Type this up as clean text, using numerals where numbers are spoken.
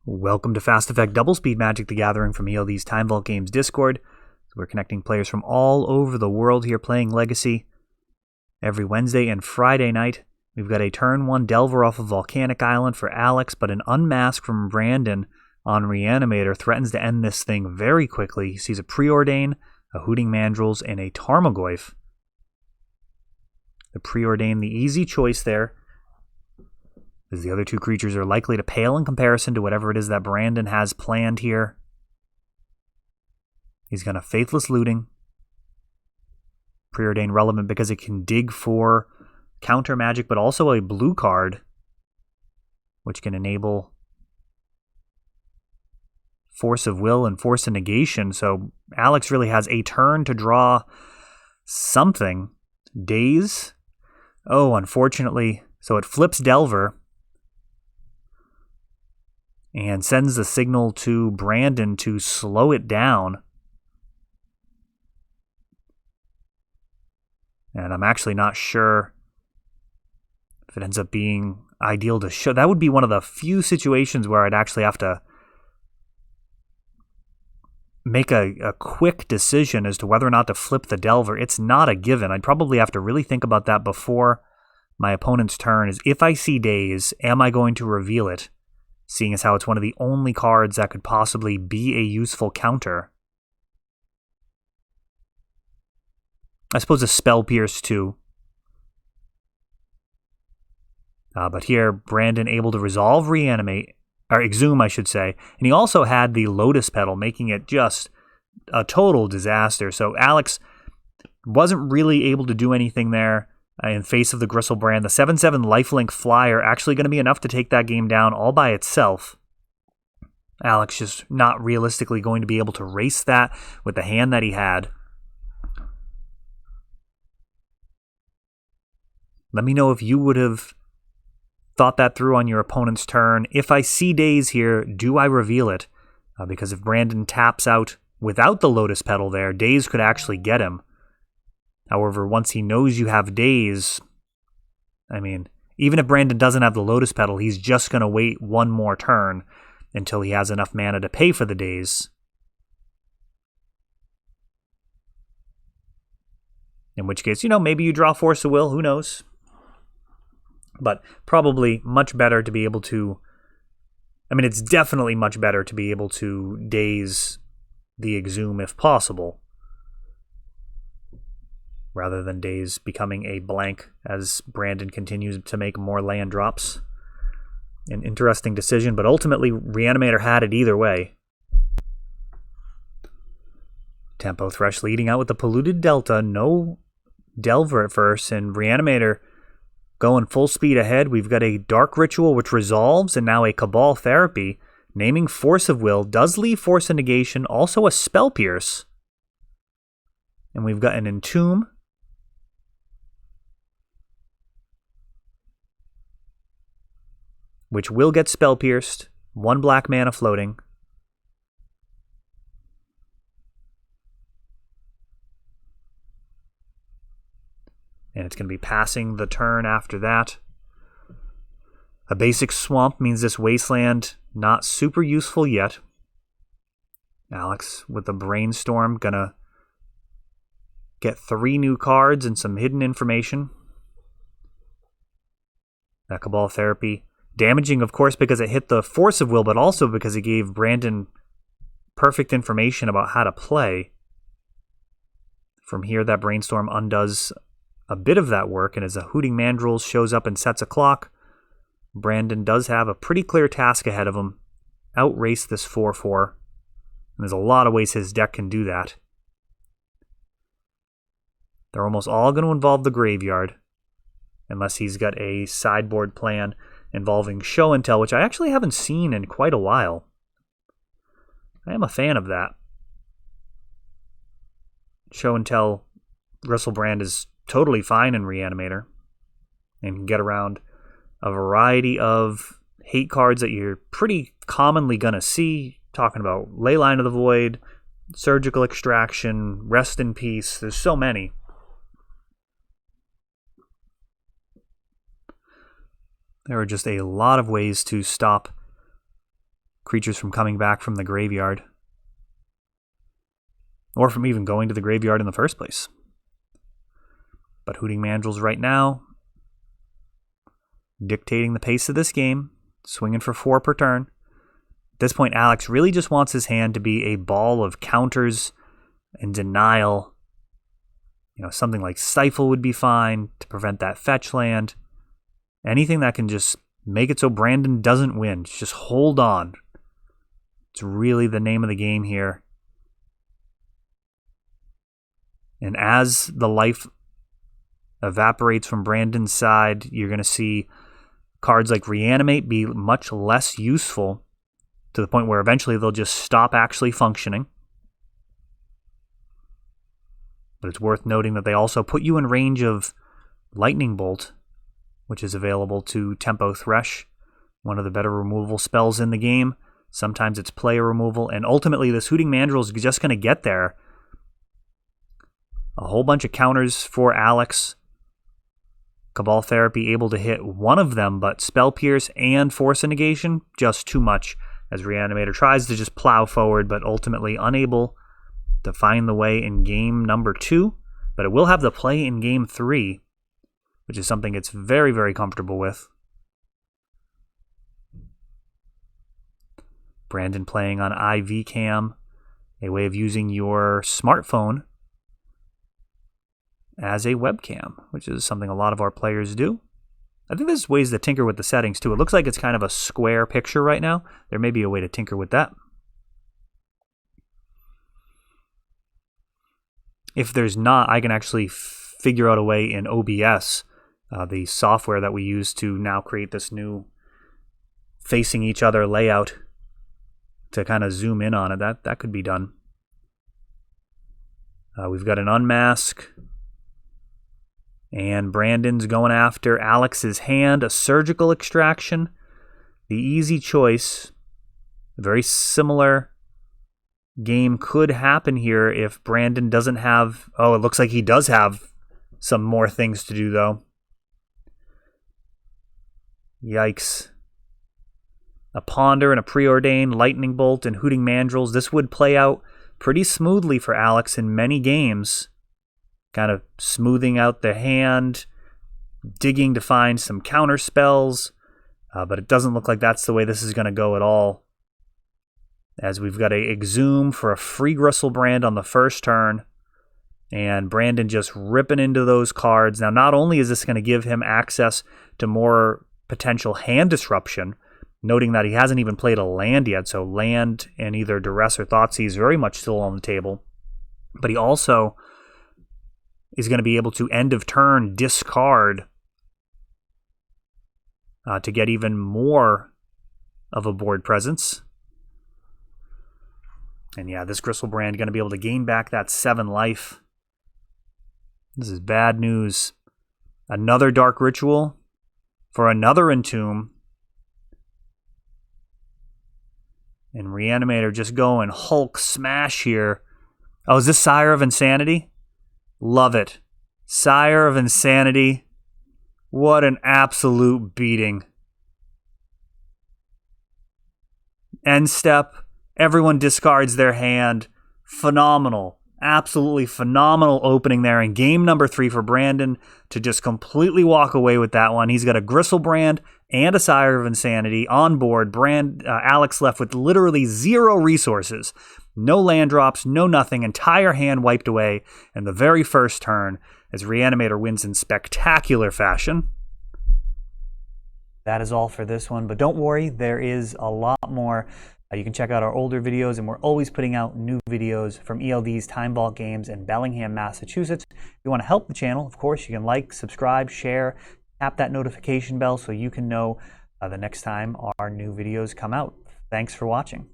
Welcome to Fast Effect Double Speed Magic the Gathering from ELD's Time Vault Games Discord. We're connecting players from all over the world here playing Legacy. Every Wednesday and Friday night, we've got a turn 1 Delver off of Volcanic Island for Alex, but an Unmask from Brandon on Reanimator threatens to end this thing very quickly. He sees a Preordain, a Hooting Mandrills, and a Tarmogoyf. The Preordain, the easy choice there, as the other two creatures are likely to pale in comparison to whatever it is that Brandon has planned here. He's going to Faithless Looting. Preordain relevant because it can dig for counter magic, but also a blue card, which can enable Force of Will and Force of Negation. So Alex really has a turn to draw something. Daze. Oh, unfortunately. So it flips Delver and sends the signal to Brandon to slow it down. And I'm actually not sure if it ends up being ideal to show. That would be one of the few situations where I'd actually have to make a quick decision as to whether or not to flip the Delver. It's not a given. I'd probably have to really think about that before my opponent's turn. Is if I see Daze, am I going to reveal it? Seeing as how it's one of the only cards that could possibly be a useful counter. I suppose a Spell Pierce too. But here, Brandon able to resolve Reanimate, or Exhume I should say, and he also had the Lotus Petal, making it just a total disaster. So Alex wasn't really able to do anything there in face of the Gristlebrand. The 7/7 lifelink flyer actually going to be enough to take that game down all by itself. Alex just not realistically going to be able to race that with the hand that he had. Let me know if you would have thought that through on your opponent's turn. If I see Daze here, do I reveal it? Because if Brandon taps out without the Lotus Petal there, Daze could actually get him. However, once he knows you have Daze, I mean, even if Brandon doesn't have the Lotus Petal, he's just going to wait one more turn until he has enough mana to pay for the Daze. In which case, maybe you draw Force of Will, who knows? But probably much better to be able to... it's definitely much better to be able to Daze the Exhume if possible, rather than Daze becoming a blank as Brandon continues to make more land drops. An interesting decision, but ultimately Reanimator had it either way. Tempo Thresh leading out with the Polluted Delta, no Delver at first, and Reanimator going full speed ahead. We've got a Dark Ritual which resolves, and now a Cabal Therapy. Naming Force of Will does leave Force of Negation, also a Spell Pierce. And we've got an Entomb. Which will get Spell Pierced. 1 black mana floating. And it's going to be passing the turn after that. A basic Swamp means this Wasteland not super useful yet. Alex with the Brainstorm gonna get 3 new cards and some hidden information. That Cabal Therapy damaging, of course, because it hit the Force of Will, but also because it gave Brandon perfect information about how to play. From here, that Brainstorm undoes a bit of that work, and as a Hooting Mandrills shows up and sets a clock, Brandon does have a pretty clear task ahead of him. Outrace this 4/4. And there's a lot of ways his deck can do that. They're almost all going to involve the graveyard, unless he's got a sideboard plan involving Show and Tell, which I actually haven't seen in quite a while. I am a fan of that. Show and Tell Gristlebrand is totally fine in Reanimator and can get around a variety of hate cards that you're pretty commonly going to see. Talking about Leyline of the Void, Surgical Extraction, Rest in Peace. There's so many. There are just a lot of ways to stop creatures from coming back from the graveyard, or from even going to the graveyard in the first place. But Hooting Mandrills right now, dictating the pace of this game, swinging for 4 per turn. At this point, Alex really just wants his hand to be a ball of counters and denial. Something like Stifle would be fine to prevent that fetch land. Anything that can just make it so Brandon doesn't win. Just hold on. It's really the name of the game here. And as the life evaporates from Brandon's side, you're going to see cards like Reanimate be much less useful, to the point where eventually they'll just stop actually functioning. But it's worth noting that they also put you in range of Lightning Bolt, which is available to Tempo Thresh, one of the better removal spells in the game. Sometimes it's player removal, and ultimately this Hooting Mandrill is just going to get there. A whole bunch of counters for Alex. Cabal Therapy able to hit one of them, but Spell Pierce and Force of Negation, just too much, as Reanimator tries to just plow forward, but ultimately unable to find the way in game number 2. But it will have the play in game 3, which is something it's very, very comfortable with. Brandon playing on IV Cam, a way of using your smartphone as a webcam, which is something a lot of our players do. I think there's ways to tinker with the settings too. It looks like it's kind of a square picture right now. There may be a way to tinker with that. If there's not, I can actually figure out a way in OBS, the software that we use to now create this new facing each other layout, to kind of zoom in on it. That could be done. We've got an Unmask. And Brandon's going after Alex's hand, a Surgical Extraction. The easy choice. A very similar game could happen here if Brandon doesn't have... Oh, it looks like he does have some more things to do, though. Yikes. A Ponder and a Preordained, Lightning Bolt, and Hooting Mandrills. This would play out pretty smoothly for Alex in many games. Kind of smoothing out the hand, digging to find some counter spells, but it doesn't look like that's the way this is going to go at all. As we've got a Exhume for a free Gristlebrand on the first turn, and Brandon just ripping into those cards. Now, not only is this going to give him access to more potential hand disruption, noting that he hasn't even played a land yet, so land and either Duress or Thoughtseize is very much still on the table, but he also is going to be able to end of turn discard to get even more of a board presence. And yeah, this Gristlebrand going to be able to gain back that 7 life. This is bad news. Another Dark Ritual for another Entomb. And Reanimator just going Hulk smash here. Oh, is this Sire of Insanity? Love it. Sire of Insanity. What an absolute beating. End step. Everyone discards their hand. Phenomenal. Absolutely phenomenal opening there in game number 3 for Brandon to just completely walk away with that one. He's got a Gristlebrand and a Sire of Insanity on board. Alex left with literally 0 resources. No land drops, no nothing, entire hand wiped away in the very first turn as Reanimator wins in spectacular fashion. That is all for this one, but don't worry, there is a lot more. You can check out our older videos, and we're always putting out new videos from ELD's Time Vault Games in Bellingham, Massachusetts. If you want to help the channel, of course, you can like, subscribe, share, tap that notification bell so you can know the next time our new videos come out. Thanks for watching.